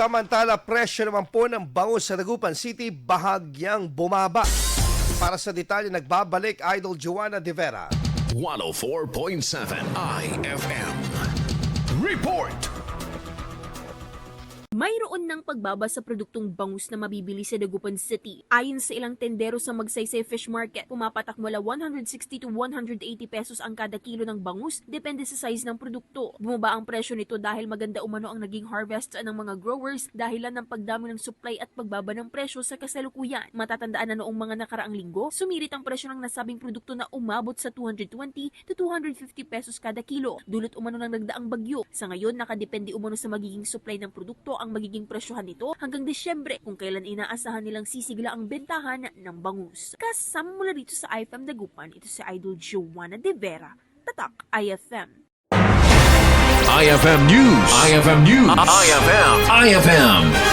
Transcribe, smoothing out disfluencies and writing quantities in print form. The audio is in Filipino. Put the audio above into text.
Samantala, presyo naman po ng bangus sa Dagupan City, bahagyang bumaba. Para sa detalye, nagbabalik Idol Joanna De Vera. 104.7 IFM. Report! Mayroon ng pagbaba sa produktong bangus na mabibili sa Dagupan City. Ayon sa ilang tendero sa Magsaysay Fish Market, pumapatak mula 160 to 180 pesos ang kada kilo ng bangus, depende sa size ng produkto. Bumaba ang presyo nito dahil maganda umano ang naging harvest ng mga growers dahilan ng pagdami ng supply at pagbaba ng presyo sa kasalukuyan. Matatandaan na noong mga nakaraang linggo, sumirit ang presyo ng nasabing produkto na umabot sa 220 to 250 pesos kada kilo. Dulot umano ng nagdaang bagyo. Sa ngayon, nakadepende umano sa magiging supply ng produkto ang magiging presyohan nito hanggang Disyembre kung kailan inaasahan nilang sisigla ang bentahan ng bangus. Kasama mula dito sa IFM Dagupan, ito si Idol Joanna De Vera, Tatak IFM. IFM News. IFM News. IFM.